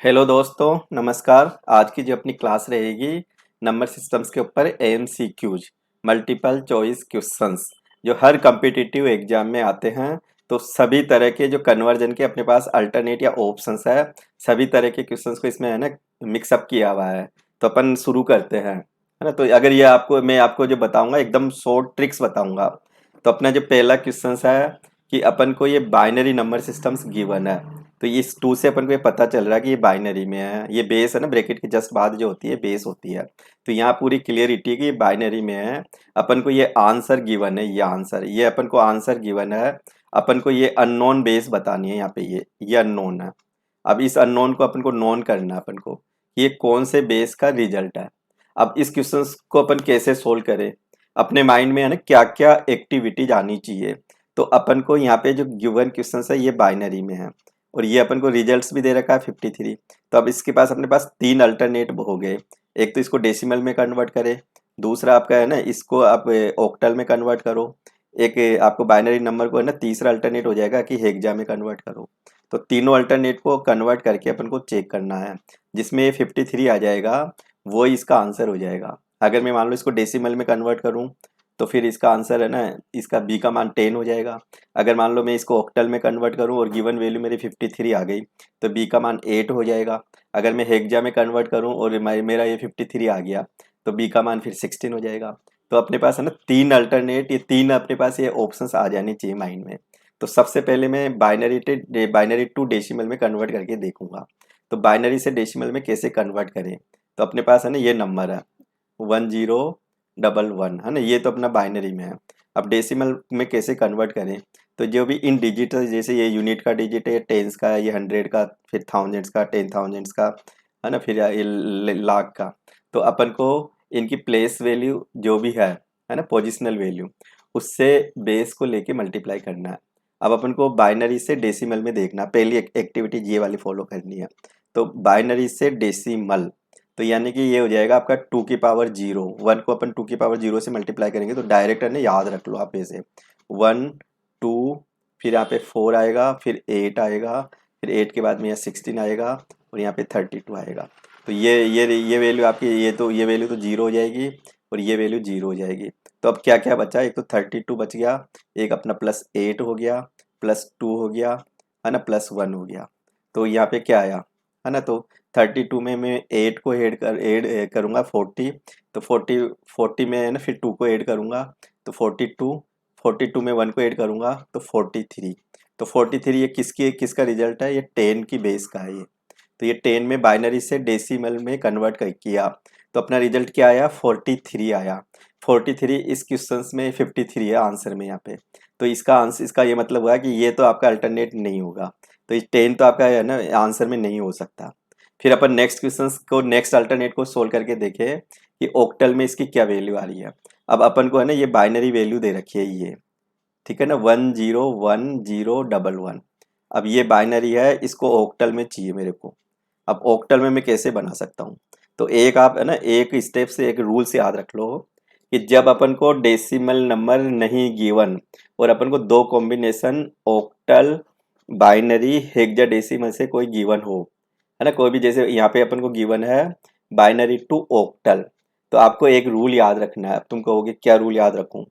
Hello दोस्तों, नमस्कार। आज की जो अपनी क्लास रहेगी नंबर सिस्टम्स के ऊपर एमसीक्यूज मल्टीपल चॉइस क्वेश्चंस जो हर कम्पिटिटिव एग्जाम में आते हैं। तो सभी तरह के जो कन्वर्जन के अपने पास अल्टरनेट या ऑप्शंस है, सभी तरह के क्वेश्चंस को इसमें है ना मिक्सअप किया हुआ है। तो अपन शुरू करते हैं, है ना। तो अगर ये आपको मैं आपको जो बताऊंगा एकदम शॉर्ट ट्रिक्स बताऊंगा। तो अपना जो पहला क्वेश्चन है कि अपन को ये बाइनरी नंबर सिस्टम्स गिवन है। तो ये इस टू से अपन को ये पता चल रहा है कि ये बाइनरी में है, ये बेस है ना, ब्रैकेट के जस्ट बाद जो होती है बेस होती है। तो यहाँ पूरी क्लियरिटी है कि ये बाइनरी में है। अपन को ये आंसर गिवन है, ये आंसर ये अपन को आंसर गिवन है। अपन को ये अननोन बेस बतानी है, यहाँ पे ये अननोन है। अब इस अननोन को अपन को नोन करना है अपन को, ये कौन से बेस का रिजल्ट है। अब इस क्वेश्चन को अपन कैसे सोल्व करें, अपने माइंड में है ना क्या क्या एक्टिविटी आनी चाहिए। तो अपन को यहाँ पे जो गिवन क्वेश्चन है ये बाइनरी में है, और ये अपन को रिजल्ट्स भी दे रखा है 53। तो अब इसके पास अपने पास तीन अल्टरनेट हो गए। एक तो इसको डेसिमल में कन्वर्ट करे, दूसरा आपका है ना इसको आप ऑक्टल में कन्वर्ट करो, एक आपको बाइनरी नंबर को है ना तीसरा अल्टरनेट हो जाएगा कि हेक्सा में कन्वर्ट करो। तो तीनों अल्टरनेट को कन्वर्ट करके अपन को चेक करना है, जिसमें ये 53 आ जाएगा वो इसका आंसर हो जाएगा। अगर मैं मान लो इसको डेसिमल में कन्वर्ट करूँ तो फिर इसका आंसर है ना, इसका बी का मान 10 हो जाएगा। अगर मान लो मैं इसको ऑक्टल में कन्वर्ट करूं और गिवन वैल्यू मेरी 53 आ गई तो बी का मान 8 हो जाएगा। अगर मैं हेक्सा में कन्वर्ट करूं और मेरा ये 53 आ गया तो बी का मान फिर 16 हो जाएगा। तो अपने पास है ना तीन अल्टरनेट, ये तीन अपने पास ये ऑप्शंस आ जाने चाहिए माइंड में। तो सबसे पहले मैं बाइनरी टू डेसिमल में कन्वर्ट करके देखूंगा। तो बाइनरी से डेसिमल में कैसे कन्वर्ट करें। तो अपने पास है ना ये नंबर है 1011 है ना, ये तो अपना बाइनरी में है। अब डेसिमल में कैसे कन्वर्ट करें। तो जो भी इन डिजिट जैसे ये यूनिट का डिजिट है, टेंस का, ये 100 का, फिर थाउजेंड्स का, 10,000 का, है ना, फिर ये लाख का। तो अपन को इनकी प्लेस वैल्यू जो भी है ना, पोजिशनल वैल्यू, उससे बेस को लेके मल्टीप्लाई करना है। अब अपन को बाइनरी से डेसिमल में देखना, पहली एक्टिविटी ये वाली फॉलो करनी है। तो बाइनरी से डेसिमल, तो यानी कि ये हो जाएगा आपका 2 की पावर 0। 1 को अपन 2 की पावर 0 से मल्टीप्लाई करेंगे तो डायरेक्ट है ना, याद रख लो आप ऐसे 1 2, फिर यहाँ पे 4 आएगा, फिर 8 आएगा, फिर 8 के बाद में यहाँ 16 आएगा, और यहाँ पे 32 आएगा। तो ये वैल्यू आपकी, ये वैल्यू तो 0 हो जाएगी, और ये वैल्यू 0 हो जाएगी। तो अब क्या क्या बचा, एक तो 32 बच गया, एक अपना +8 हो गया, +2 हो गया, है ना, +1 हो गया। तो यहाँ पे क्या आया, है ना। तो 32 में मैं 8 को ऐड करूँगा 40। तो 40 में है ना फिर 2 को ऐड करूँगा तो 42। 42 में 1 को ऐड करूँगा तो 43। तो 43 ये किसका रिजल्ट है, ये 10 की बेस का है ये। तो ये 10 में बाइनरी से डेसिमल में कन्वर्ट कर किया तो अपना रिजल्ट क्या आया, 43 आया। 43 इस क्वेश्चन में 53 है आंसर में यहाँ पे। तो इसका आंसर, इसका ये मतलब हुआ कि ये तो आपका अल्टरनेट नहीं होगा। तो ये 10 तो आपका है ना आंसर में नहीं हो सकता। फिर अपन नेक्स्ट क्वेश्चन को, नेक्स्ट अल्टरनेट को सोल्व करके देखें कि ऑक्टल में इसकी क्या वैल्यू आ रही है। अब अपन को है ना ये बाइनरी वैल्यू दे रखी है ये, ठीक है ना, 101011। अब ये बाइनरी है, इसको ऑक्टल में चाहिए मेरे को। अब ऑक्टल में मैं कैसे बना सकता हूँ। तो एक आप है ना एक स्टेप से, एक रूल से याद रख लो कि जब अपन को डेसिमल नंबर नहीं गिवन और अपन को दो कॉम्बिनेशन ऑक्टल बाइनरी हेक्साडेसिमल से कोई गिवन हो, है ना, कोई भी, जैसे यहाँ पे अपन को गिवन है बाइनरी टू ऑक्टल, तो आपको एक रूल याद रखना है। अब तुम कहोगे क्या रूल याद रखूं।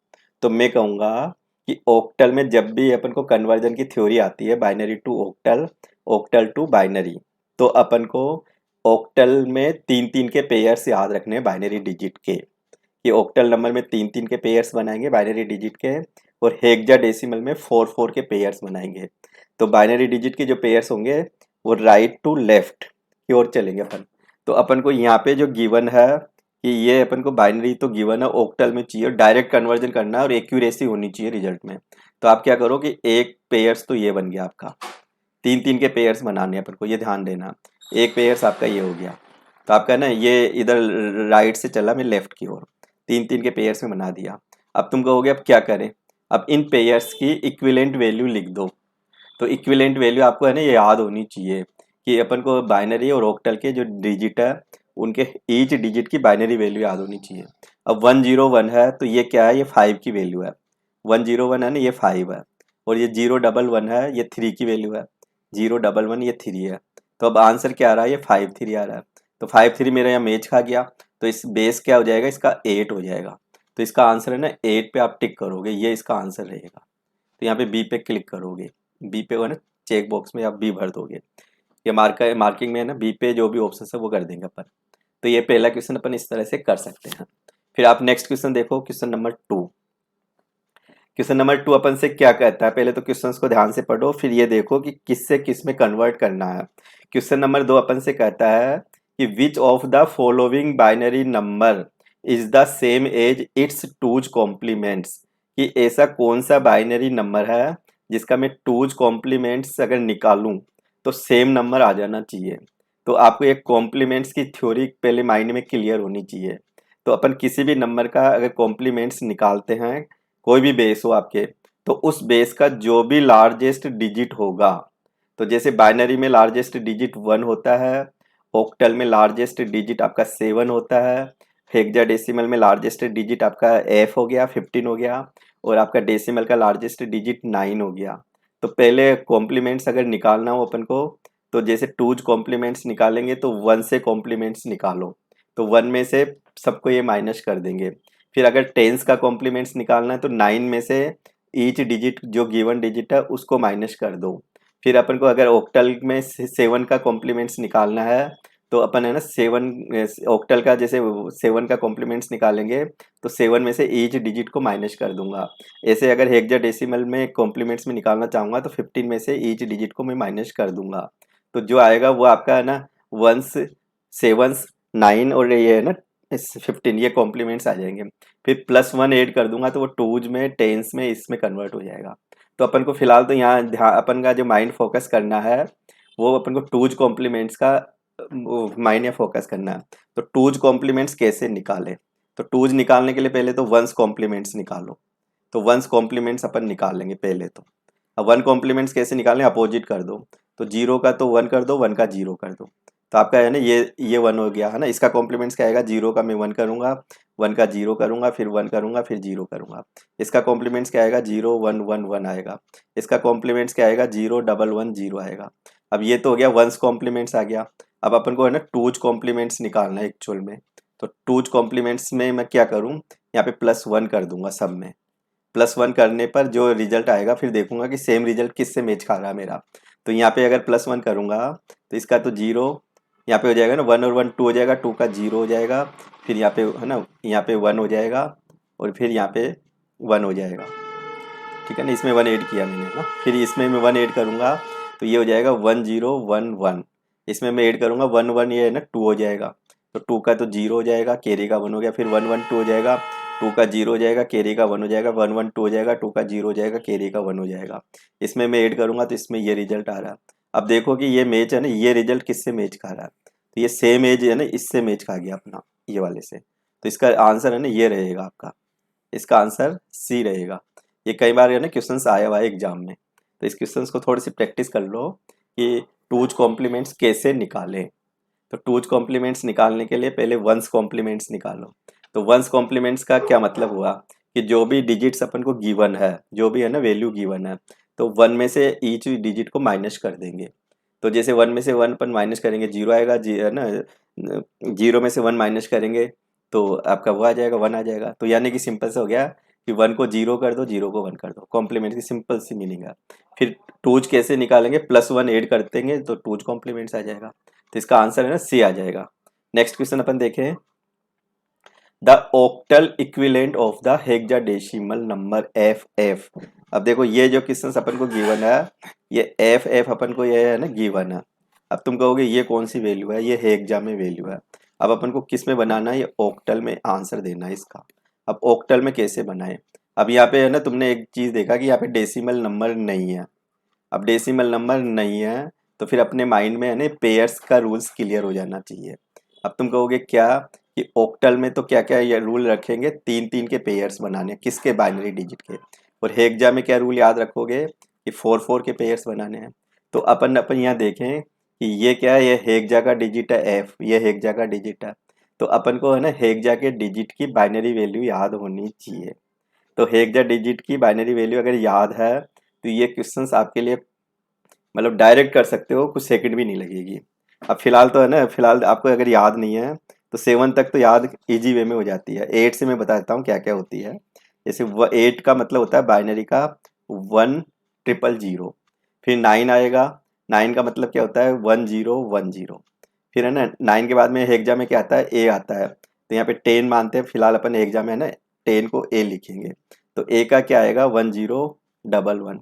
तो मैं कहूँगा कि ऑक्टल में जब भी अपन को कन्वर्जन की थ्योरी आती है binary to octal, octal to binary, तो अपन को ऑक्टल में तीन तीन के पेयर्स याद रखने हैं बाइनरी डिजिट के। ये ऑक्टल नंबर में तीन तीन के पेयर्स बनाएंगे बाइनरी डिजिट के, और हेक्साडेसिमल में 4 4 के पेयर्स बनाएंगे। तो बाइनरी डिजिट के जो पेयर्स होंगे वो राइट टू लेफ्ट की ओर चलेंगे अपन। तो अपन को यहाँ पे जो गिवन है कि ये अपन को बाइनरी तो गिवन है, ऑक्टल में चाहिए, डायरेक्ट कन्वर्जन करना है और एक्यूरेसी होनी चाहिए रिजल्ट में। तो आप क्या करो कि एक पेयर्स तो ये बन गया आपका, तीन तीन के पेयर्स बनाने हैं अपन को, ये ध्यान देना। एक पेयर्स आपका ये हो गया, तो आपका ना ये इधर राइट से चला मैं लेफ्ट की ओर, तीन तीन के पेयर्स में बना दिया। अब तुम कहोगे अब क्या करें। अब इन पेयर्स की इक्विवेलेंट वैल्यू लिख दो। तो इक्विवेलेंट वैल्यू आपको है ना ये याद होनी चाहिए कि अपन को बाइनरी और ऑक्टल के जो डिजिट है उनके ईच डिजिट की बाइनरी वैल्यू याद होनी चाहिए। अब 101 है तो ये क्या है, ये 5 की वैल्यू है। 101 है ना, ये 5 है। और ये 011 है, ये 3 की वैल्यू है। 011 ये 3 है। तो अब आंसर क्या आ रहा है, ये 5 3 आ रहा है। तो 5 3 मेरा यहाँ मैच खा गया, तो इस बेस क्या हो जाएगा, इसका 8 हो जाएगा। तो इसका आंसर है ना 8 पे आप टिक करोगे, ये इसका आंसर रहेगा। तो यहाँ पे बी पे क्लिक करोगे, बी पे है ना चेक बॉक्स में आप बी भर दोगे। ये मार्किंग में है ना बी पे जो भी ऑप्शन है वो कर देंगे अपन। तो ये पहला क्वेश्चन अपन इस तरह से कर सकते हैं। फिर आप नेक्स्ट क्वेश्चन देखो, क्वेश्चन नंबर 2। क्वेश्चन नंबर 2 अपन से क्या कहता है, पहले तो क्वेश्चंस को ध्यान से पढ़ो, फिर ये देखो कि किससे किस में कन्वर्ट करना है। क्वेश्चन नंबर 2 अपन से कहता है कि which of the following binary number is the same as its two's complements, कि ऐसा कौन सा बाइनरी नंबर है जिसका मैं टूज कॉम्प्लीमेंट्स अगर निकालूं तो सेम नंबर आ जाना चाहिए। तो आपको एक कॉम्प्लीमेंट्स की थ्योरी पहले माइंड में क्लियर होनी चाहिए। तो अपन किसी भी नंबर का अगर कॉम्प्लीमेंट्स निकालते हैं, कोई भी बेस हो आपके, तो उस बेस का जो भी लार्जेस्ट डिजिट होगा, तो जैसे बाइनरी में लार्जेस्ट डिजिट 1 होता है, ऑक्टल में लार्जेस्ट डिजिट आपका 7 होता है, हेक्साडेसिमल में लार्जेस्ट डिजिट आपका एफ हो गया 15 हो गया, और आपका डेसिमल का लार्जेस्ट डिजिट 9 हो गया। तो पहले कॉम्प्लीमेंट्स अगर निकालना हो अपन को, तो जैसे टूज कॉम्प्लीमेंट्स निकालेंगे तो 1 से कॉम्प्लीमेंट्स निकालो, तो 1 में से सबको ये माइनस कर देंगे। फिर अगर टेंस का कॉम्प्लीमेंट्स निकालना है तो 9 में से ईच डिजिट जो गिवन डिजिट है उसको माइनस कर दो। फिर अपन को अगर ऑक्टल में 7 का कॉम्प्लीमेंट्स निकालना है, तो अपन है ना 7 ऑक्टल का जैसे 7 का कॉम्प्लीमेंट्स निकालेंगे तो 7 में से ईच डिजिट को माइनस कर दूंगा। ऐसे अगर हेक्साडेसिमल में कॉम्प्लीमेंट्स में निकालना चाहूंगा तो 15 में से ईच डिजिट को मैं माइनस कर दूंगा। तो जो आएगा वो आपका है ना 1s 7s 9 और ये है ना 15, ये कॉम्प्लीमेंट्स आ जाएंगे। फिर +1 ऐड कर दूंगा तो वो टूज में टेंस में इसमें कन्वर्ट हो जाएगा। तो अपन को फिलहाल तो यहाँ ध्यान अपन का जो माइंड फोकस करना है वो अपन को टूज कॉम्प्लीमेंट्स का माइंड या फोकस करना है। तो टूज कॉम्प्लीमेंट्स कैसे निकाले, तो टूज निकालने के लिए पहले तो वंस कॉम्प्लीमेंट्स निकालो। तो वंस कॉम्प्लीमेंट्स अपन निकाल लेंगे पहले तो। अब 1 कॉम्प्लीमेंट्स कैसे निकालें, अपोजिट कर दो। तो 0 का तो 1 कर दो, 1 का 0 कर दो। तो आपका है ना ये 1 हो गया है ना, इसका कॉम्प्लीमेंट्स क्या आएगा, 0 का मैं 1 करूंगा, 1 का 0 करूंगा, फिर 1 करूंगा, फिर 0 करूंगा। इसका कॉम्प्लीमेंट्स क्या आएगा, 0 1 1 1 आएगा। इसका कॉम्प्लीमेंट्स क्या आएगा, 0 1 1 0 आएगा। अब ये तो हो गया वंस कॉम्प्लीमेंट्स आ गया। अब अपन को है ना टूज कॉम्प्लीमेंट्स निकालना है एक्चुअल में। तो टूज कॉम्प्लीमेंट्स में मैं क्या करूँ, यहाँ पे +1 कर दूंगा सब में। +1 करने पर जो रिजल्ट आएगा फिर देखूंगा कि सेम रिजल्ट किससे मैच खा रहा है मेरा। तो यहाँ पे अगर +1 करूंगा तो इसका तो 0 यहाँ पे हो जाएगा ना, 1 और 1 2 हो जाएगा, 2 का 0 हो जाएगा, फिर यहाँ पे है ना यहाँ पे 1 हो जाएगा, और फिर यहाँ पे 1 हो जाएगा। ठीक है ना, इसमें 1 ऐड किया मैंने ना, फिर इसमें मैं 1 ऐड करूंगा तो ये हो जाएगा 1 0 1 1। इसमें मैं ऐड करूंगा 1 1, ये है ना 2 हो जाएगा। तो 2 का तो 0 हो जाएगा, कैरी का 1 हो गया, फिर 1 1 2 हो जाएगा, 2 का 0 हो जाएगा, कैरी का 1 हो जाएगा, 1 1 2 हो जाएगा, 2 का 0 हो जाएगा, कैरी का 1 हो जाएगा। इसमें मैं ऐड करूंगा तो इसमें ये रिजल्ट आ रहा है। अब देखो कि ये मैच है ना, ये रिजल्ट किससे मैच खा रहा है, तो ये सेम एज है ना, इससे मैच खा गया अपना, ये वाले से। तो इसका आंसर है ना ये रहेगा आपका, इसका आंसर सी रहेगा। ये कई बार है ना क्वेश्चंस आया हुआ है एग्जाम में, तो इस क्वेश्चंस को थोड़ी सी प्रैक्टिस कर लो कि टूज कॉम्प्लीमेंट्स कैसे निकालें। तो टूज कॉम्प्लीमेंट्स निकालने के लिए पहले वंस कॉम्प्लीमेंट्स निकालो। तो वंस कॉम्प्लीमेंट्स का क्या मतलब हुआ कि जो भी डिजिट्स अपन को गिवन है, जो भी है ना वैल्यू गिवन है, तो 1 में से ईच डिजिट को माइनस कर देंगे। तो जैसे 1 में से 1 अपन माइनस करेंगे 0 आएगा, है ना 0 में से 1 माइनस करेंगे तो आपका वो आ जाएगा 1 आ जाएगा। तो यानी कि सिंपल से हो गया कि 1 को 0 कर दो, 0 को 1 कर दो, कॉम्प्लीमेंट की सिंपल सी मीनिंग है। फिर टूज कैसे निकालेंगे, +1 ऐड कर देंगे तो टूज कॉम्प्लीमेंट्स आ जाएगा। तो इसका आंसर है ना सी आ जाएगा। नेक्स्ट क्वेश्चन अपन देखें, the octal equivalent of the hexadecimal number F F. अब देखो ये जो क्वेश्चन अपन को गिवन है, ये एफ एफ अपन को ये है ना गिवन है। अब तुम कहोगे ये कौन सी वैल्यू है, ये हेक्सा में वैल्यू है। अब अपन को किस में बनाना है, ये ऑक्टल में आंसर देना है इसका। अब ऑक्टल में कैसे बनाए, अब यहाँ पे है ना तुमने एक चीज देखा कि यहाँ पे डेसिमल नंबर नहीं है। अब डेसिमल नंबर नहीं है तो फिर अपने माइंड में है ना पेयर्स का रूल्स क्लियर हो जाना चाहिए। अब तुम कहोगे क्या, कि ऑक्टल में तो क्या क्या ये रूल रखेंगे, 3 3 के पेयर्स बनाने, किसके, बाइनरी डिजिट के। और हेक्सा में क्या रूल याद रखोगे कि 4 4 के पेयर्स बनाने हैं। तो अपन अपन यहाँ देखें कि ये क्या है, ये हेक्सा का डिजिट है एफ, ये हेक्सा का डिजिट है। तो अपन को है ना हेक्सा के डिजिट की बाइनरी वैल्यू याद होनी चाहिए। तो हेक्सा डिजिट की बाइनरी वैल्यू अगर याद है तो ये क्वेश्चंस आपके लिए मतलब डायरेक्ट कर सकते हो, कुछ सेकंड भी नहीं लगेगी। अब फिलहाल तो है ना, फिलहाल आपको अगर याद नहीं है तो 7 तक तो याद इजी वे में हो जाती है। 8 से मैं बता देता हूँ क्या क्या होती है। जैसे 8 का मतलब होता है बाइनरी का 1 0 0 0। फिर 9 आएगा, 9 का मतलब क्या होता है 1 0 1 0। फिर है ना 9 के बाद में हेक्सा में क्या आता है, ए आता है, तो यहाँ पे 10 मानते हैं, फिलहाल अपन हेक्सा में है ना 10 को ए लिखेंगे। तो ए का क्या आएगा 10 1 1।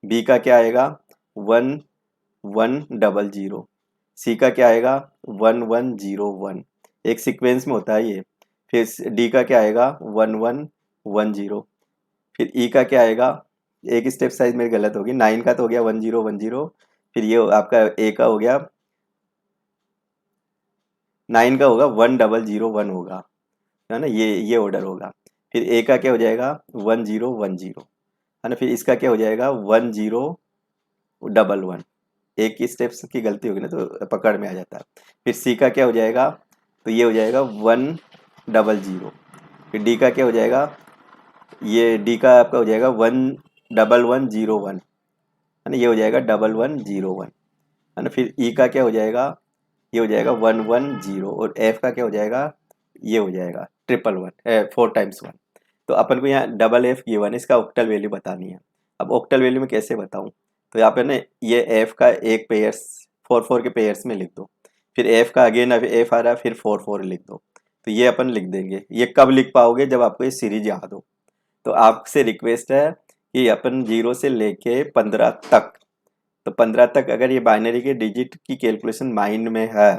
बी का क्या आएगा 1 1 0 0। सी का क्या आएगा 1 1 0 1। एक सीक्वेंस में होता है ये। फिर डी का क्या आएगा 1 1 1 0। फिर ई का क्या आएगा, एक स्टेप साइज मेरी गलत होगी, 9 का तो हो गया 1 0 1 0। फिर ये आपका ए का हो गया, 9 का होगा 1 0 0 1 होगा, है ना, ये ऑर्डर होगा। फिर ए का क्या हो जाएगा 1 0 1 0, है ना। फिर इसका क्या हो जाएगा 1 0 1 1। एक ही स्टेप्स की गलती होगी ना तो पकड़ में आ जाता है। फिर सी का क्या हो जाएगा, तो ये हो जाएगा 1 0 0। फिर डी का क्या हो जाएगा, ये डी का आपका हो जाएगा 1 1 1 0 1, है ना, ये हो जाएगा 1 1 0 1, है ना। फिर ई का क्या हो जाएगा, ये हो जाएगा 1 1 0। और एफ का क्या हो जाएगा, ये हो जाएगा 1 1 1, 4 टाइम्स 1। तो अपन को यहाँ डबल एफ गिवन है, इसका ऑक्टल वैल्यू बतानी है। अब ऑक्टल वैल्यू में कैसे बताऊँ, तो यहाँ पे ना ये एफ का एक पेयर्स 4 4 के पेयर्स में लिख दो। फिर एफ का अगेन अभी एफ आ रहा है, फिर 4 4 लिख दो। तो ये अपन लिख देंगे। ये कब लिख पाओगे, जब आपको ये सीरीज याद हो। तो आपसे रिक्वेस्ट है कि अपन 0 से लेके 15 तक, तो 15 तक अगर ये बाइनरी के डिजिट की कैलकुलेशन माइंड में है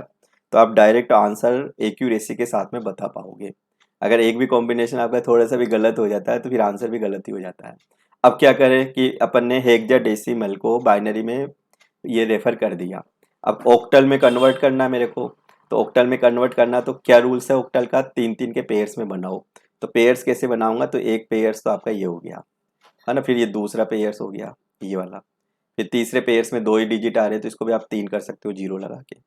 तो आप डायरेक्ट आंसर एक्यूरेसी के साथ में बता पाओगे। अगर एक भी कॉम्बिनेशन आपका थोड़ा सा भी गलत हो जाता है तो फिर आंसर भी गलत ही हो जाता है। अब क्या करें कि अपन ने हेक्साडेसिमल को बाइनरी में ये रेफर कर दिया। अब ऑक्टल में कन्वर्ट करना है मेरे को। तो ऑक्टल में कन्वर्ट करना, तो क्या रूल्स है ऑक्टल का, 3 3 के पेयर्स में बनाओ। तो पेयर्स कैसे बनाऊंगा, तो एक पेयर्स तो आपका ये हो गया, है ना। फिर ये दूसरा पेयर्स हो गया ये वाला। फिर तीसरे पेयर्स में 2 ही डिजिट आ रहे हैं तो इसको भी आप 3 कर सकते हो 0 लगा के,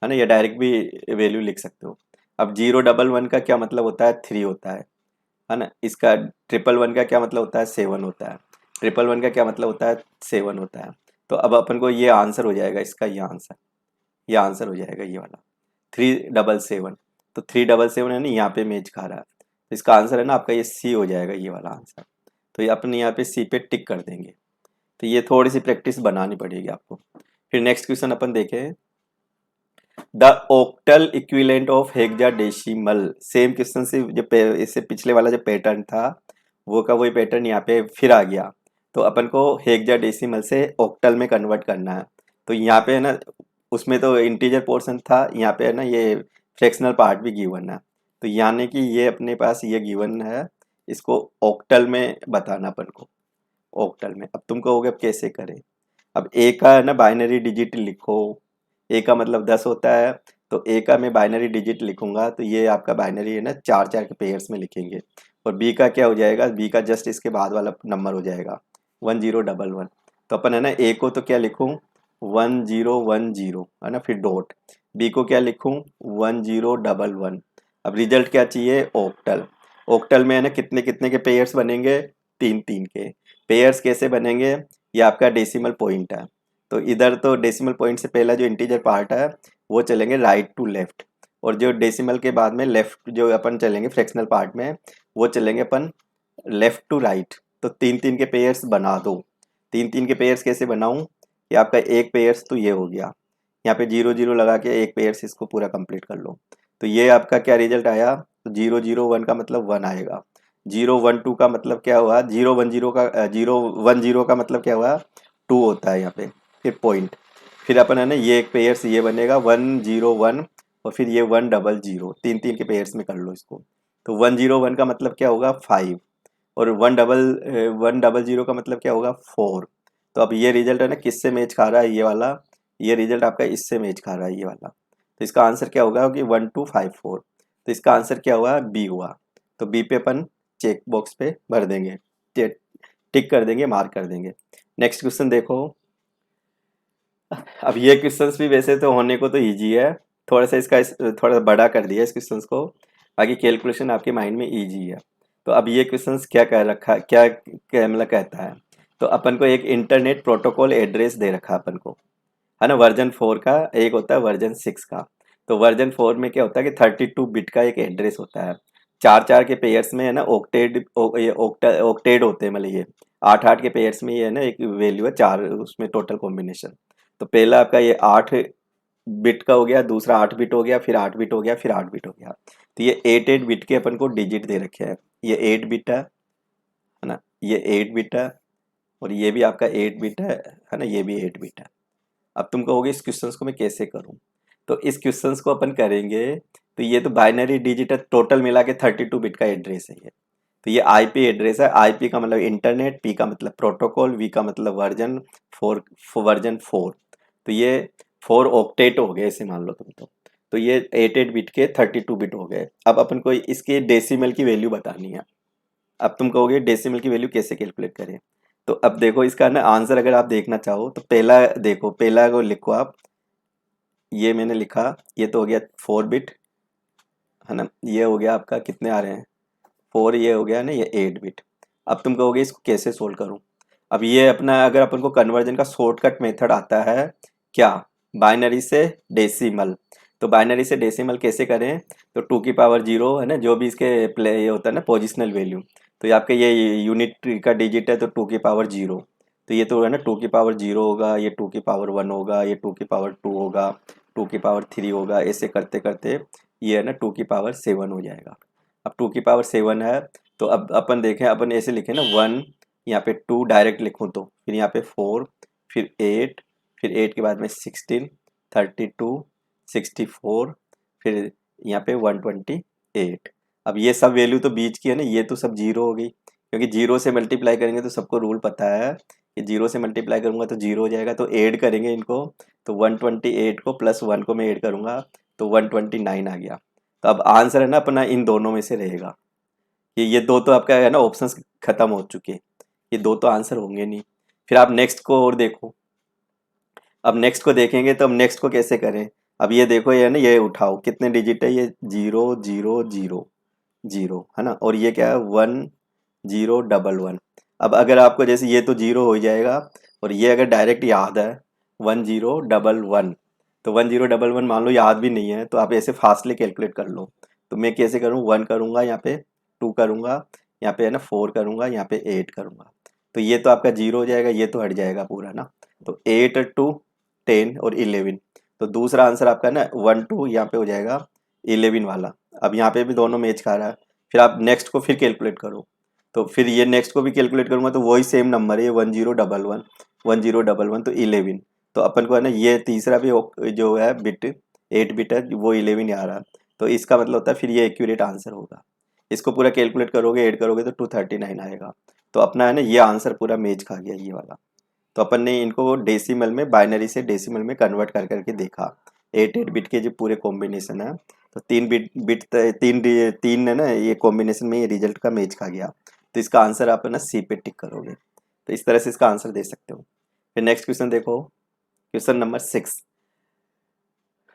है ना, या डायरेक्ट भी वैल्यू लिख सकते हो। अब 0 1 1 का क्या मतलब होता है 3 होता है ना। इसका 1 1 1 का क्या मतलब होता है 7 होता है। 1 1 1 का क्या मतलब होता है 7 होता है। तो अब अपन को ये आंसर हो जाएगा इसका, ये आंसर हो जाएगा ये वाला 3 7 7। तो 3 7 7 है ना, यहाँ पे मैच खा रहा है, तो इसका आंसर है ना आपका ये सी हो जाएगा ये वाला आंसर। तो ये अपन यहाँ पे सी पे टिक कर देंगे। तो ये थोड़ी सी प्रैक्टिस बनानी पड़ेगी आपको। फिर नेक्स्ट क्वेश्चन अपन देखें, the octal equivalent of hexadecimal. Same question से जो इससे पिछले वाला जो पैटर्न था वो का वही पैटर्न यहाँ पे फिर आ गया। तो अपन को हेक्साडेसिमल से ऑक्टल में कन्वर्ट करना है। तो यहाँ पे है ना, उसमें तो इंटीजर पोर्शन था, यहाँ पे है ना ये फ्रैक्शनल पार्ट भी गिवन है। तो यानी कि ये अपने पास ये गिवन है, इसको ऑक्टल में बताना अपन को। ऑक्टल में अब तुम कहोगे अब कैसे करें। अब ए का है ना बाइनरी डिजिट लिखो। ए का मतलब 10 होता है, तो ए का मैं बाइनरी डिजिट लिखूंगा तो ये आपका बाइनरी है ना 4 4 के पेयर्स में लिखेंगे। और बी का क्या हो जाएगा, बी का जस्ट इसके बाद वाला नंबर हो जाएगा 1 0 1 1। तो अपन है ना ए को तो क्या लिखूं 1 0 1 0, है ना, फिर डॉट। बी को क्या लिखूं 1 0 1 1। अब रिजल्ट क्या चाहिए ऑक्टल। ऑक्टल में है ना कितने कितने के पेयर्स बनेंगे, 3 3 के। पेयर्स कैसे बनेंगे, ये आपका डेसिमल पॉइंट है। तो इधर तो डेसिमल पॉइंट से पहला जो इंटीजर पार्ट है वो चलेंगे राइट टू लेफ्ट, और जो डेसिमल के बाद में लेफ्ट जो अपन चलेंगे फ्रैक्शनल पार्ट में वो चलेंगे अपन लेफ्ट टू राइट। तो 3 3 के पेयर्स बना दो। 3 3 के पेयर्स कैसे बनाऊं, ये आपका एक पेयर्स तो ये हो गया, यहाँ पे 0 0 लगा के एक पेयर्स इसको पूरा कंप्लीट कर लो। तो ये आपका क्या रिजल्ट आया, तो 0 0 1 का मतलब 1 आएगा। 0 1 2 का मतलब क्या हुआ, 0 1 0 का 0 1 0 का मतलब क्या हुआ 2 होता है यहाँ पे। फिर पॉइंट, फिर अपन है ना ये एक पेयर्स ये बनेगा 1 0 1, और फिर ये 1 0 0। 3 3 के पेयर्स में कर लो इसको। तो 1 0 1 का मतलब क्या होगा 5, और 1 0 का मतलब क्या होगा 4। तो अब ये रिजल्ट है ना किससे मैच खा रहा है, ये वाला, ये रिजल्ट आपका इससे मैच खा रहा है ये वाला। तो इसका आंसर क्या होगा कि 1 2 5 4। तो इसका आंसर क्या हुआ बी हुआ। तो बी पे अपन चेक बॉक्स पे भर देंगे, टिक कर देंगे, मार्क कर देंगे। नेक्स्ट क्वेश्चन देखो। अब ये क्वेश्चंस भी वैसे तो होने को तो इजी है, थोड़ा सा इसका थोड़ा सा बड़ा कर दिया इस क्वेश्चंस को, बाकी कैलकुलेशन आपके माइंड में इजी है। तो अब ये क्वेश्चंस क्या कह रखा, क्या मतलब कहता है, तो अपन को एक इंटरनेट प्रोटोकॉल एड्रेस दे रखा अपन को, है ना। वर्जन 4 का एक होता है वर्जन 6 का। तो वर्जन 4 में क्या होता है कि 32 बिट का एक एड्रेस होता है। चार चार के पेयर्स में है ना ये ऑक्टेड होते हैं, मतलब ये आठ आठ के पेयर्स में ये है ना एक वैल्यू है, चार उसमें टोटल कॉम्बिनेशन। तो पहला आपका ये 8 बिट का हो गया, दूसरा 8 बिट हो गया, फिर 8 बिट हो गया, फिर 8 बिट हो गया। तो ये 8 बिट के अपन को डिजिट दे रखे हैं। ये 8 बिट है ना, ये 8 बिट है, और ये भी आपका 8 बिट है ना, ये भी 8 बिट है। अब तुम कहोगे इस क्वेश्चंस को मैं कैसे करूं। तो इस क्वेश्चंस को अपन करेंगे, तो ये तो बाइनरी डिजिट है, टोटल मिला के 32 बिट का एड्रेस है ये। तो ये आईपी एड्रेस है, आईपी का मतलब इंटरनेट, पी का मतलब प्रोटोकॉल, वी का मतलब वर्जन 4, वर्जन 4। तो ये 4 ऑक्टेट हो गए, ऐसे मान लो तुम तो ये 8 बिट के 32 बिट हो गए। अब अपन को इसके डेसिमल की वैल्यू बतानी है। अब तुम कहोगे डेसिमल की वैल्यू कैसे कैलकुलेट करें। तो अब देखो इसका ना आंसर अगर आप देखना चाहो तो पहला देखो, पहला को लिखो आप, ये मैंने लिखा, ये तो हो गया 4 बिट है ना, ये हो गया आपका कितने आ रहे हैं 4, ये हो गया ना ये 8 बिट। अब तुम कहोगे इसको कैसे सोल्व करूं। अब ये अपना अगर अपन को कन्वर्जन का शॉर्टकट मेथड आता है क्या, बाइनरी से डेसिमल। तो बाइनरी से डेसिमल कैसे करें, तो 2 की पावर 0 है ना, जो भी इसके प्ले ये होता है ना पोजिशनल वैल्यू। तो ये आपके ये यूनिट का डिजिट है, तो 2 की पावर 0। तो ये तो है ना 2 की पावर 0 होगा, ये 2 की पावर 1 होगा, ये 2 की पावर 2 होगा, 2 की पावर 3 होगा, ऐसे करते करते ये है ना 2 की पावर 7 हो जाएगा। अब 2 की पावर 7 है, तो अब अपन देखें, अपन ऐसे लिखे ना 1, यहाँ पे 2 डायरेक्ट लिखूँ तो फिर यहाँ पे 4, फिर 8, फिर 8 के बाद में 16, 32, 64, फिर यहाँ पे 128। अब ये सब वैल्यू तो बीच की है ना, ये तो सब जीरो हो गई, क्योंकि जीरो से मल्टीप्लाई करेंगे तो सबको रूल पता है कि जीरो से मल्टीप्लाई करूंगा तो जीरो हो जाएगा। तो ऐड करेंगे इनको, तो 128 को प्लस 1 को मैं ऐड करूंगा तो 129 आ गया। तो अब आंसर है ना अपना इन दोनों में से रहेगा। ये दो तो आपका है ना ऑप्शंस खत्म हो चुके, ये दो तो आंसर होंगे नहीं। फिर आप नेक्स्ट को और देखो, अब नेक्स्ट को देखेंगे तो अब नेक्स्ट को कैसे करें। अब ये देखो, ये है ना, ये उठाओ कितने डिजिट है, ये 0 0 0 0 है ना, और ये क्या है 1 0 1 1। अब अगर आपको जैसे ये तो जीरो हो ही जाएगा, और ये अगर डायरेक्ट याद है 1 0 1 1, तो 1 0 1 1 मान लो याद भी नहीं है, तो आप ऐसे फास्टली कैलकुलेट कर लो। तो मैं कैसे करूँ, 1 करूँगा, यहाँ पे 2 करूँगा, यहाँ पे है ना 4 करूँगा, यहाँ पे 8 करूँगा। तो ये तो आपका जीरो हो जाएगा, ये तो हट जाएगा पूरा ना। तो 8 2 10 और 11। तो दूसरा आंसर आपका ना 1 2 यहाँ पे हो जाएगा 11 वाला। अब यहाँ पे भी दोनों मैच खा रहा है। फिर आप नेक्स्ट को फिर कैलकुलेट करो, तो फिर ये नेक्स्ट को भी कैलकुलेट करूंगा तो वही सेम नंबर है, ये 1011, 1011 तो 11। तो अपन को है ना ये तीसरा भी जो है बिट 8 बिट है, वो 11 आ रहा है। तो इसका मतलब होता है फिर ये एक्यूरेट आंसर होगा। इसको पूरा कैलकुलेट करोगे, ऐड करोगे तो 239 आएगा। तो अपना है ना ये आंसर पूरा मैच खा गया ये वाला। तो अपन ने इनको डेसिमल में, बाइनरी से डेसिमल में कन्वर्ट कर करके देखा। 8 8 बिट के जो पूरे कॉम्बिनेशन है, तो 3 बिट तीन है ना, ये कॉम्बिनेशन में ये रिजल्ट का मैच खा गया। तो इसका आंसर आप है ना सी पे टिक करोगे। तो इस तरह से इसका आंसर दे सकते हो। फिर नेक्स्ट क्वेश्चन देखो, question number 6,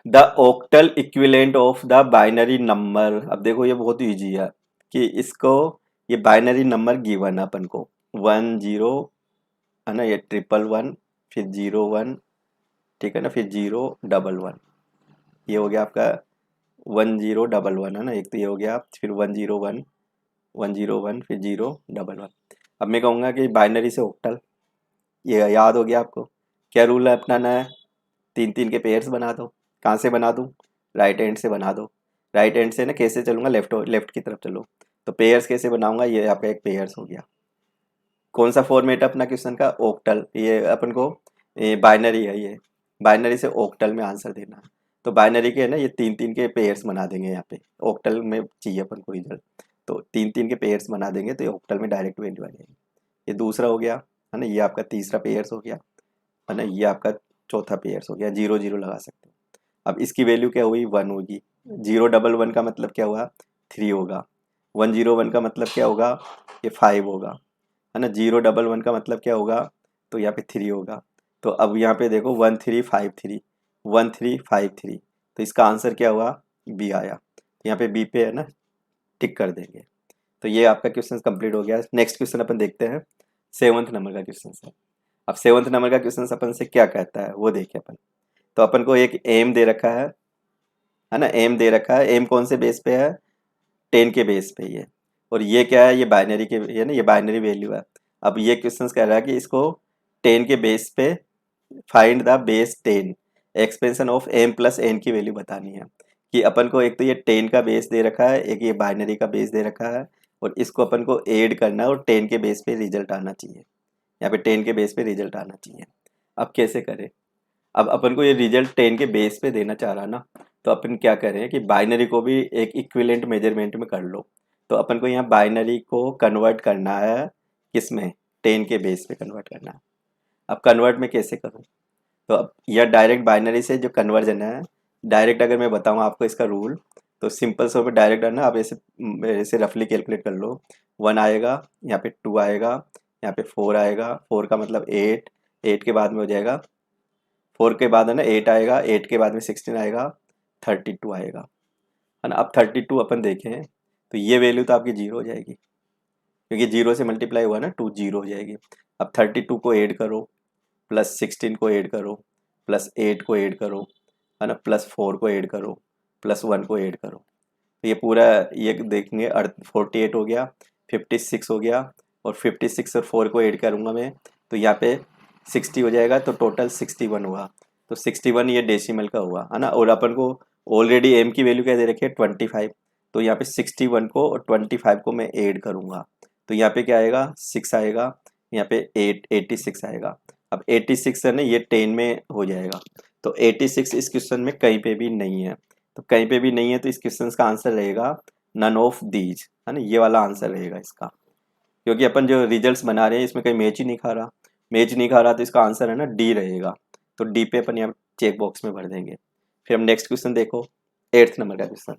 the octal equivalent of the binary number. अब देखो ये बहुत इजी है कि इसको, ये बाइनरी नंबर गिवन है अपन को 1 0 है ना, ये 1 1 1, फिर 0 1, ठीक है ना, फिर 0 1 1, ये हो गया आपका 1011 है ना, एक तो ये हो गया, फिर 1 0 1, 1 0 1, फिर 0 1 1। अब मैं कहूँगा कि बाइनरी से ऑक्टल, ये याद हो गया आपको। क्या रूल है अपनाना है, 3 3 के पेयर्स बना दो। कहाँ से बना दूँ, राइट हैंड से बना दो। राइट हैंड से ना कैसे चलूँगा, लेफ्ट लेफ्ट की तरफ चलो। तो पेयर्स कैसे बनाऊंगा, ये आपका एक पेयर्स हो गया। कौन सा फॉर्मेट है अपना क्वेश्चन का, ऑक्टल। ये अपन को ये बाइनरी है, ये बाइनरी से ऑक्टल में आंसर देना है। तो बाइनरी के है ना ये 3 3 के पेयर्स बना देंगे यहाँ पे, ऑक्टल में चाहिए अपन को रिजल्ट। तो 3 3 के पेयर्स बना देंगे तो ये ऑक्टल में डायरेक्ट वैल्यू आ जाएगी। ये दूसरा हो गया है ना, ये आपका तीसरा पेयर्स हो गया है ना, ये आपका चौथा पेयर्स हो गया। 0 0 लगा सकते हो। अब इसकी वैल्यू क्या हुई, 1 होगी। 0 1 1 का मतलब क्या हुआ, 3 होगा। 1 0 1 का मतलब क्या होगा, ये 5 होगा है ना। 0 1 1 का मतलब क्या होगा, तो यहाँ पे 3 होगा। तो अब यहाँ पे देखो 1353, 1353, तो इसका आंसर क्या हुआ, बी आया। तो यहाँ पे बी पे है ना टिक कर देंगे। तो ये आपका क्वेश्चन कंप्लीट हो गया। नेक्स्ट क्वेश्चन अपन देखते हैं, 7th नंबर का क्वेश्चन है। अब 7th नंबर का क्वेश्चन अपन से क्या कहता है वो देखिए अपन। तो अपन को एक एम दे रखा है ना, एम दे रखा है। एम कौन से बेस पे है? 10 के बेस पे ही है। और ये क्या है? ये बाइनरी के ये ना, ये बाइनरी वैल्यू है। अब ये क्वेश्चन कह रहा है कि इसको 10 के बेस पे find the base 10 expansion of M plus N की वैल्यू बतानी है। कि अपन को एक तो ये 10 का बेस दे रखा है, एक ये बाइनरी का बेस दे रखा है, और इसको अपन को ऐड करना है और 10 के बेस पे रिजल्ट आना चाहिए। यहाँ पे 10 के बेस पे रिजल्ट आना चाहिए। अब कैसे करें? अब अपन को ये रिजल्ट 10 के बेस पे देना चाह रहा ना, तो अपन क्या करें कि बाइनरी को भी एक इक्विवेलेंट मेजरमेंट में कर लो। तो अपन को यहाँ बाइनरी को कन्वर्ट करना है, किसमें? 10 के बेस पे कन्वर्ट करना है। अब कन्वर्ट में कैसे करूँ? तो अब यह डायरेक्ट बाइनरी से जो कन्वर्जन है, डायरेक्ट अगर मैं बताऊँ आपको इसका रूल, तो सिंपल सा डायरेक्ट है ना, आप ऐसे ऐसे रफली कैलकुलेट कर लो। 1 आएगा, यहाँ पे 2 आएगा, यहाँ पे 4 आएगा, 4 का मतलब 8, 8 के बाद में हो जाएगा 4 के बाद है ना 8 आएगा, 8 के बाद में 16 आएगा, 32 आएगा, है ना। अब 32 अपन देखें तो ये वैल्यू तो आपकी जीरो हो जाएगी, क्योंकि जीरो से मल्टीप्लाई हुआ ना, 2 जीरो हो जाएगी। अब 32 को ऐड करो, प्लस 16 को ऐड करो, प्लस 8 को ऐड करो, है ना, प्लस 4 को ऐड करो, प्लस 1 को ऐड करो। तो ये पूरा ये देखेंगे 48 हो गया, 56 हो गया, और 56 और 4 को ऐड करूँगा मैं, तो यहाँ पे 60 हो जाएगा, तो टोटल 61 हुआ। तो 61 ये डेसिमल का हुआ, है ना। और अपन को ऑलरेडी एम की वैल्यू क्या दे रखी है? 25। तो यहाँ पे 61 को और 25 को मैं ऐड करूँगा, तो यहाँ पे क्या आएगा? 6 आएगा, यहाँ पे 86 आएगा। अब 86 है ना, ये 10 में हो जाएगा। तो 86 इस क्वेश्चन में कहीं पे भी नहीं है। तो कहीं पे भी नहीं है, तो इस क्वेश्चन का आंसर रहेगा नन ऑफ दीज, है ना, ये वाला आंसर रहेगा इसका। क्योंकि अपन जो रिजल्ट्स बना रहे हैं इसमें कहीं मैच ही नहीं खा रहा, मैच नहीं खा रहा, तो इसका आंसर है ना डी रहेगा। तो डी पे अपन यहाँ चेक बॉक्स में भर देंगे। फिर हम नेक्स्ट क्वेश्चन देखो, 8th नंबर का क्वेश्चन।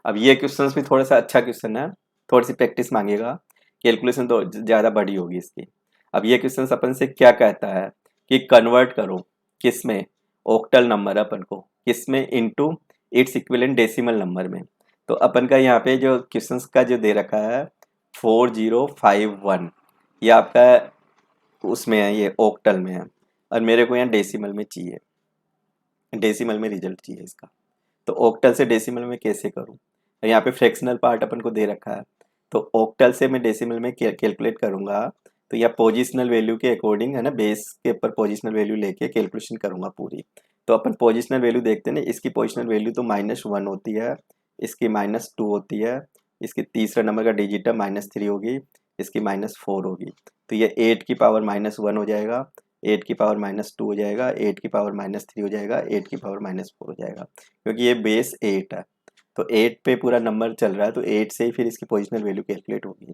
अब ये क्वेश्चन भी थोड़ा सा अच्छा क्वेश्चन है, थोड़ी सी प्रैक्टिस मांगेगा, कैलकुलेशन तो ज़्यादा बड़ी होगी इसकी। अब ये क्वेश्चन अपन से क्या कहता है कि कन्वर्ट करो किस में? ऑक्टल नंबर अपन को किस में? Into its equivalent decimal number में। तो अपन का यहाँ पे जो क्वेश्चन का जो दे रखा है 4051, ये आपका उसमें है, ये ऑक्टल में है, और मेरे को यहाँ डेसिमल में चाहिए, डेसिमल में रिजल्ट चाहिए इसका। तो ऑक्टल से डेसिमल में कैसे करूँ? यहाँ पे फ्रैक्शनल पार्ट अपन को दे रखा है, तो ऑक्टल से मैं डेसिमल में कैलकुलेट करूँगा, तो यह पोजिशनल वैल्यू के अकॉर्डिंग है ना, बेस के ऊपर पोजिशनल वैल्यू लेके कैलकुलेशन करूँगा पूरी। तो अपन पोजिशनल वैल्यू देखते हैं ना, इसकी पोजिशनल वैल्यू तो -1 होती है, इसकी -2 होती है, इसकी तीसरा नंबर का डिजिट है -3 होगी, इसकी -4 होगी। तो ये 8 की पावर -1 हो जाएगा, 8 की पावर -2 हो जाएगा, 8 की पावर -3 हो जाएगा, 8 की पावर -4 हो जाएगा, क्योंकि ये बेस 8 है। तो 8 पे पूरा नंबर चल रहा है, तो 8 से ही फिर इसकी पोजिशनल वैल्यू कैलकुलेट होगी।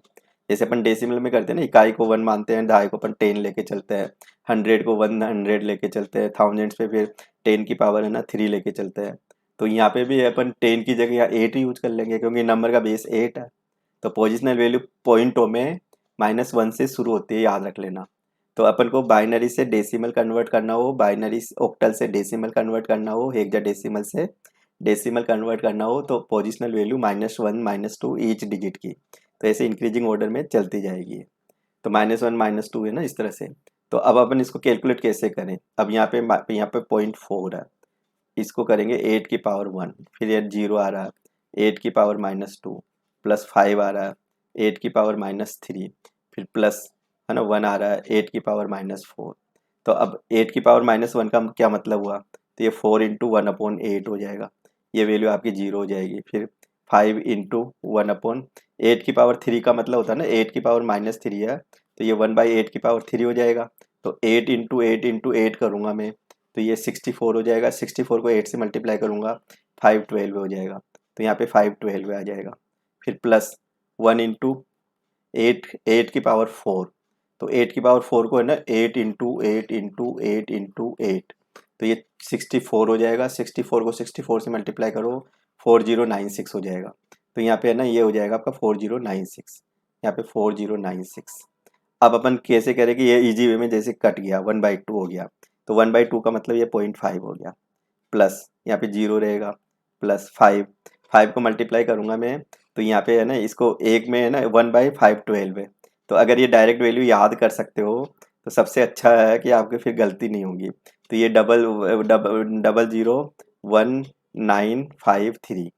जैसे अपन डेसिमल में करते हैं ना, इकाई को 1 मानते हैं, दहाई को अपन 10 लेके चलते हैं, 100 को 100 लेके चलते हैं, थाउजेंड्स पे फिर 10 की पावर है ना 3 लेके चलते हैं। तो यहाँ पे भी अपन 10 की जगह यहाँ 8 यूज कर लेंगे, क्योंकि नंबर का बेस 8 है। तो पोजिशनल वैल्यू पॉइंटों में -1 से शुरू होती है, याद रख लेना। तो अपन को बाइनरी से डेसिमल कन्वर्ट करना हो, बाइनरी ऑक्टल से डेसिमल कन्वर्ट करना हो, हेक्साडेसिमल से डेसिमल कन्वर्ट करना हो, तो पोजिशनल वैल्यू -1 -2 ईच डिजिट की, तो ऐसे इंक्रीजिंग ऑर्डर में चलती जाएगी। तो -1 -2 है ना, इस तरह से। तो अब अपन इसको कैलकुलेट कैसे करें? अब यहाँ पे 0.4 है, इसको करेंगे 8 की पावर 1, फिर ये 0 आ रहा है, 8 की पावर -2, प्लस 5 आ रहा है, 8 की पावर -3, फिर प्लस है ना 1 आ रहा है, 8 की पावर -4। तो अब 8 की पावर -1 का क्या मतलब हुआ? तो ये 4 इंटू 1/8 हो जाएगा, ये वैल्यू आपकी 0 हो जाएगी। फिर 5 इंटू 1/8 की पावर 3 का मतलब होता है ना 8 की पावर -3 है, तो ये 1/8 की पावर 3 हो जाएगा। तो 8 इंटू 8 करूँगा मैं, तो ये 64 हो जाएगा, 64 को 8 से मल्टीप्लाई करूँगा, 512 हो जाएगा, तो यहाँ पे 512 आ जाएगा। फिर प्लस 1 इंटू 8 की पावर 4, तो 8 की पावर 4 को है ना 8 इंटू 8 इंटू 8 इंटू 8, तो ये 64 हो जाएगा, 64 को 64 से मल्टीप्लाई करो, 4096 हो जाएगा। तो यहाँ पे है ना ये हो जाएगा आपका 4096, यहाँ पे 4096। अब अपन कैसे करें कि ये इजी वे में, जैसे कट गया 1/2 हो गया, तो 1/2 का मतलब ये 0.5 हो गया, प्लस यहाँ पे 0 रहेगा, प्लस 5, 5 को मल्टीप्लाई करूँगा मैं, तो यहाँ पे है ना इसको एक में है ना 1/512 है। तो अगर ये डायरेक्ट वैल्यू याद कर सकते हो, तो सबसे अच्छा है कि आपके फिर गलती नहीं होगी। तो ये डबल 0 1 9 5 3,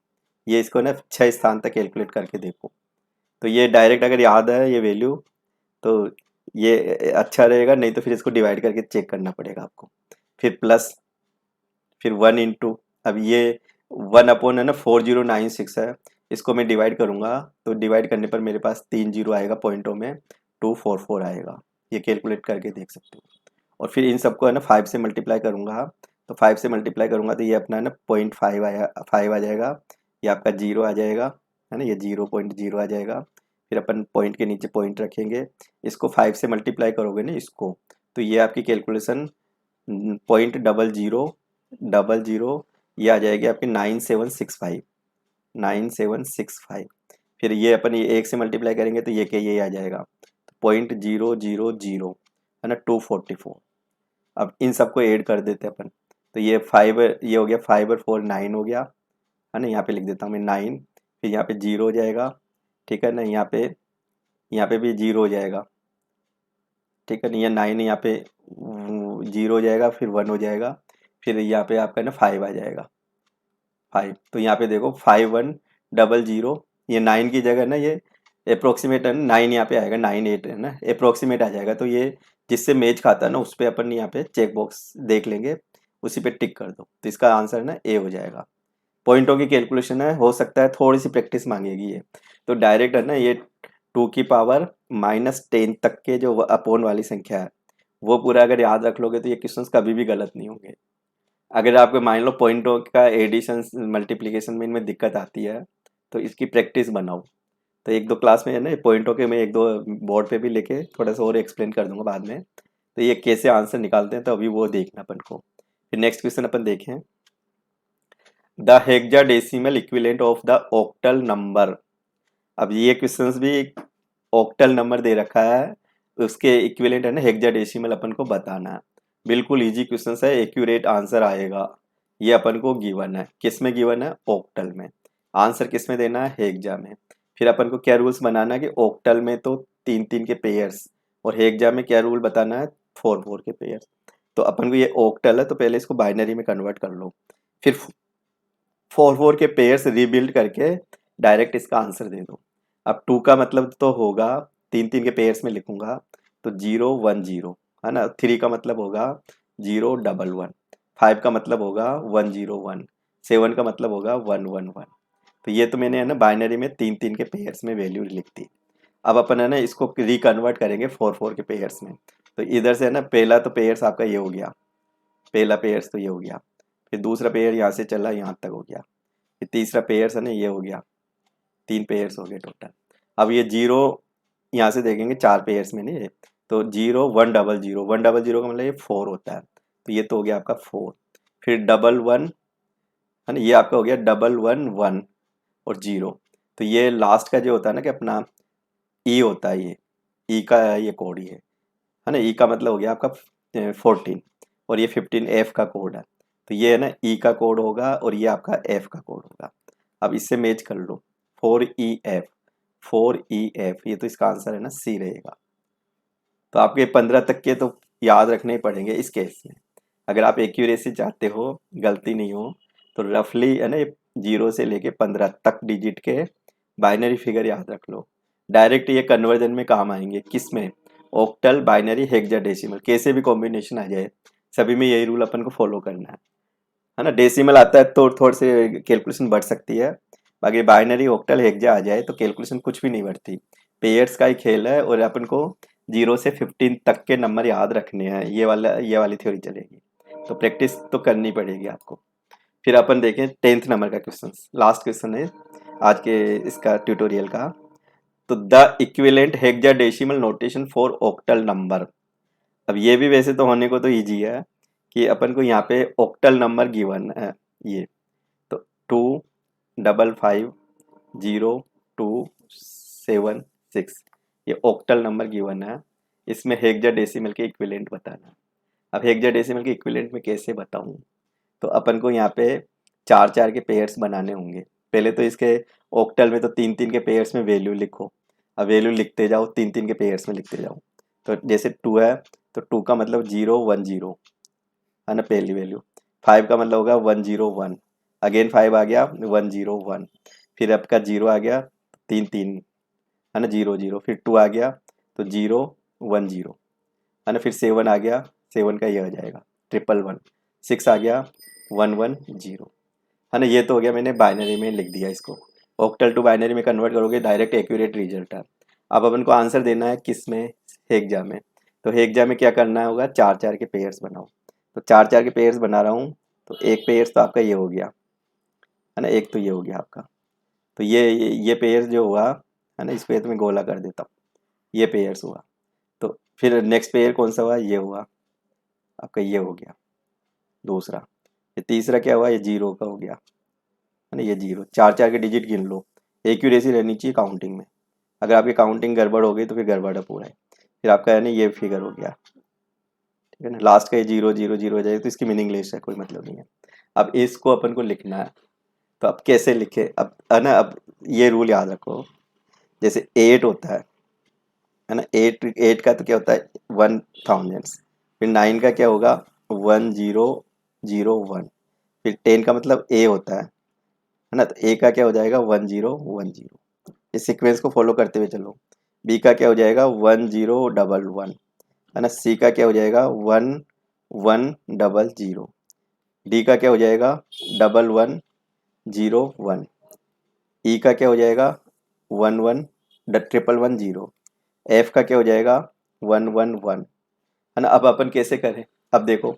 ये इसको ना 6 स्थान तक कैलकुलेट करके देखो। तो ये डायरेक्ट अगर याद है ये वैल्यू तो ये अच्छा रहेगा, नहीं तो फिर इसको डिवाइड करके चेक करना पड़ेगा आपको। फिर प्लस, फिर 1 × अब ये 1 है ना 4096 है, इसको मैं डिवाइड करूंगा तो डिवाइड करने पर मेरे पास 3 जीरो आएगा पॉइंटों में, 244 आएगा। ये कैलकुलेट करके देख सकते हो। और फिर इन सबको है ना 5 से मल्टीप्लाई करूंगा, तो 5 से मल्टीप्लाई करूंगा तो ये अपना है ना 0.5 आ जाएगा, ये आपका जीरो आ जाएगा, है ना, ये 0.0 आ जाएगा। फिर अपन पॉइंट के नीचे पॉइंट रखेंगे, इसको 5 से मल्टीप्लाई करोगे ना इसको, तो ये आपकी कैलकुलेशन 0.0000 ये आ जाएगी आपकी 9765, 9765। फिर ये अपन ये एक से मल्टीप्लाई करेंगे तो ये आ जाएगा 0.000, है ना, 244। अब इन सबको ऐड कर देते हैं अपन, तो ये 5, ये हो गया 5 और 4 9 हो गया, है ना, यहाँ पे लिख देता हूँ मैं 9। फिर यहाँ पे जीरो हो जाएगा, ठीक है ना, यहाँ पे भी जीरो हो जाएगा, ठीक है ना, ये 9 यहाँ पे जीरो हो जाएगा, फिर 1 हो जाएगा, फिर यहाँ पे आपका ना 5 आ जाएगा, 5। तो यहाँ पे देखो 5100, ये 9 की जगह ना ये अप्रोक्सीमेट है ना, 9 यहाँ पे आएगा, 98 है ना, अप्रोक्सीमेट आ जाएगा। तो ये जिससे मैच खाता है ना उस पर अपन यहाँ पे चेक बॉक्स देख लेंगे, उसी पे टिक कर दो, तो इसका आंसर ना ए हो जाएगा। पॉइंटों की कैलकुलेशन है, हो सकता है थोड़ी सी प्रैक्टिस मांगेगी ये, तो डायरेक्ट है ना ये 2 की पावर -10 तक के जो अपोन वाली संख्या है वो पूरा अगर याद रख लोगे तो ये क्वेश्चंस कभी भी गलत नहीं होंगे। अगर आपको मान लो पॉइंटों का एडिशन मल्टीप्लिकेशन में इनमें दिक्कत आती है तो इसकी प्रैक्टिस बनाओ। तो एक दो क्लास में है ना पॉइंटों के मैं एक दो बोर्ड पे भी लेके थोड़ा सा और एक्सप्लेन कर दूंगा बाद में, तो ये कैसे आंसर निकालते हैं तो अभी वो देखना अपन को। फिर नेक्स्ट क्वेश्चन अपन देखें, the hexadecimal equivalent of the octal number. अब ये क्वेश्चंस भी ऑक्टल नंबर दे रखा है, उसके इक्विवेलेंट है ना हेक्साडेसिमल अपन को बताना है। बिल्कुल इजी क्वेश्चन है, एक्यूरेट आंसर आएगा। ये अपन को गिवन है, किस में गिवन है, ऑक्टल में। आंसर किस में देना है, हेक्सा में। फिर अपन को क्या रूल्स बनाना है कि ऑक्टल में तो 3 3 के पेयर्स, और हेक्सा में क्या रूल बताना है, 4 4 के पेयर्स। तो अपन को ये ऑक्टल है तो पहले इसको बाइनरी में कन्वर्ट कर लो, फिर 4 4 के पेयर्स रीबिल्ड करके डायरेक्ट इसका आंसर दे दो। अब 2 का मतलब तो होगा 3 3 के पेयर्स में लिखूंगा तो 0 1 0, है ना। 3 का मतलब होगा 0 1 1, 5 का मतलब होगा 1 0 1, 7 का मतलब होगा 1 1 1। तो ये तो मैंने है ना बाइनरी में 3 3 के पेयर्स में वैल्यू लिख दी। अब अपन है ना इसको रिकन्वर्ट करेंगे 4 4 के पेयर्स में। तो इधर से है ना पहला तो पेयर्स आपका ये हो गया, पहला पेयर्स तो ये हो गया, फिर दूसरा पेयर यहाँ से चला यहाँ तक हो गया, फिर तीसरा पेयर्स है ना ये हो गया, 3 पेयर्स हो गए टोटल। अब ये जीरो यहाँ से देखेंगे 4 पेयर्स में नहीं है, तो 0 1 0 0, 1 0 0 का मतलब ये 4 होता है, तो ये तो हो गया आपका 4। फिर डबल 1, है ना, ये आपका हो गया 1 1 1 और 0। तो ये लास्ट का जो होता है ना कि अपना ई होता है, ये ई का ये कोड ही है ना, ई का मतलब हो गया आपका 14, और ये 15 एफ का कोड है। तो ये है ना ई का कोड होगा और ये आपका एफ का कोड होगा। अब इससे मैच कर लो, 4EF, 4EF, ये तो इसका आंसर है ना सी रहेगा। तो आपके 15 तक के तो याद रखने ही पड़ेंगे इस केस में। अगर आप एक्यूरेसी चाहते हो, गलती नहीं हो, तो रफली है ना 0 से लेके 15 तक डिजिट के बाइनरी फिगर याद रख लो। डायरेक्ट ये कन्वर्जन में काम आएंगे, किस में, ऑक्टल बाइनरी हेक्साडेसिमल, कैसे भी कॉम्बिनेशन आ जाए सभी में यही रूल अपन को फॉलो करना है ना। डेसिमल आता है तो थोड़ी से कैलकुलेशन बढ़ सकती है, बाकी बाइनरी ऑक्टल हेक्सा आ जाए तो कैलकुलेशन कुछ भी नहीं बढ़ती। पेयर्स का ही खेल है और अपन को 0 से 15 तक के नंबर याद रखने हैं, ये वाली थ्योरी चलेगी, तो प्रैक्टिस तो करनी पड़ेगी आपको। फिर अपन देखें 10th नंबर का क्वेश्चन, लास्ट क्वेश्चन है आज के इसका ट्यूटोरियल का। तो the equivalent hexadecimal notation for octal number. अब ये भी वैसे तो होने को तो इजी है कि अपन को यहाँ पे ऑक्टल नंबर गिवन है, ये तो 2 5 0 2 7 6, ये ऑक्टल नंबर गिवन है, इसमें हेक्साडेसिमल के इक्विवेलेंट बताना। अब हेक्साडेसिमल के इक्विवेलेंट में कैसे बताऊं, तो अपन को यहाँ पे 4 4 के पेयर्स बनाने होंगे। पहले तो इसके ऑक्टल में तो 3 3 के पेयर्स में वैल्यू लिखो, अब वैल्यू लिखते जाओ 3 3 के पेयर्स में लिखते जाओ। तो जैसे 2 है तो 2 का मतलब 0 1 0 है ना, पहली वैल्यू। 5 का मतलब होगा 1 0 1, अगेन 5 आ गया 1 0 1, फिर आपका 0 आ गया 3 3 है ना, 0 0, फिर 2 आ गया तो 0 1 0 है ना, फिर 7 आ गया, 7 का ये हो जाएगा 1 1 1, 6 आ गया 1 1 0 है ना। ये तो हो गया, मैंने बाइनरी में लिख दिया इसको। ऑक्टल टू बाइनरी में कन्वर्ट करोगे डायरेक्ट एक्यूरेट रिजल्ट है। अब अपन को आंसर देना है किस में, हेक्सा में। तो हेक्सा में क्या करना होगा, 4 4 के पेयर्स बनाओ। तो 4 4 के पेयर्स बना रहा हूँ। तो एक पेयर्स तो आपका ये हो गया है ना, एक तो ये हो गया आपका। तो ये पेयर्स जो हुआ है ना, इस पेयर में गोला कर देता हूँ, ये पेयर्स हुआ। तो फिर नेक्स्ट पेयर कौन सा हुआ, ये हुआ आपका, ये हो गया दूसरा। ये तीसरा क्या हुआ, ये 0 का हो गया है ना, ये 0। 4 4 के डिजिट गिन लो, एक्यूरेसी रहनी चाहिए काउंटिंग में। अगर आपकी काउंटिंग गड़बड़ हो गई तो फिर गड़बड़ है पूरा है। फिर आपका है ना ये फिगर हो गया, ठीक है ना। लास्ट का ये 0 0 0 हो जाएगा तो इसकी मीनिंगलेस है, कोई मतलब नहीं है। अब इसको अपन को लिखना है, तो अब कैसे लिखे, अब है ना, अब ये रूल याद रखो। जैसे 8 होता है ना, 8 8 का तो क्या होता है 1000। फिर 9 का क्या होगा 1 0 0 1। फिर 10 का मतलब ए होता है ना, तो ए का क्या हो जाएगा 1 0 1 0। इस सीक्वेंस को फॉलो करते हुए चलो। बी का क्या हो जाएगा 1 0 1 1 है ना, सी का क्या हो जाएगा 1 1 0 0, डी का क्या हो जाएगा 1 1 0 1, ई का क्या हो जाएगा 1 1 1 1 0, एफ का क्या हो जाएगा 1 1 1 है ना। अब अपन कैसे करें, अब देखो,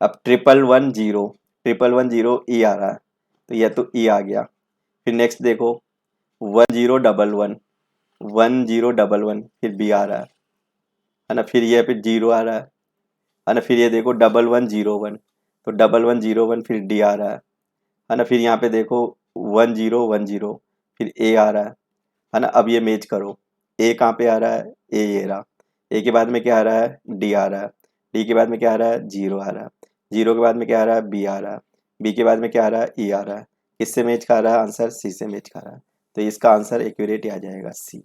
अब 1 1 1 0 ई आ रहा है, तो यह तो ई आ गया। फिर नेक्स्ट देखो 1 0 1 1 1 0 1 1, फिर बी आ रहा है ना, फिर ये फिर 0 आ रहा है ना, फिर ये देखो 1 1 0 1, तो 1 1 0 1, फिर डी आ रहा है ना, फिर यहाँ पे देखो 1 0 1 0, फिर ए आ रहा है ना। अब ये मैच करो, ए कहाँ पे आ रहा है, ए ये रहा। ए के बाद में क्या आ रहा है, डी आ रहा है। डी के बाद में क्या आ रहा है, 0 आ रहा है। 0 के बाद में क्या आ रहा है, बी आ रहा है। बी के बाद में क्या आ रहा है, ई आ रहा है। किससे मैच खा रहा है, आंसर सी से मैच खा रहा है। तो इसका आंसर एक्यूरेट आ जाएगा सी,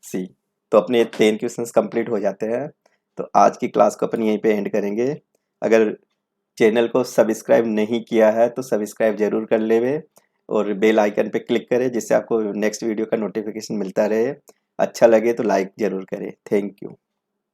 सी। तो अपने 10 क्वेश्चंस कंप्लीट हो जाते हैं। तो आज की क्लास को अपन यहीं पे एंड करेंगे। अगर चैनल को सब्सक्राइब नहीं किया है तो सब्सक्राइब जरूर कर लेवे, और बेल आइकन पे क्लिक करें जिससे आपको नेक्स्ट वीडियो का नोटिफिकेशन मिलता रहे। अच्छा लगे तो लाइक जरूर करें। Thank you.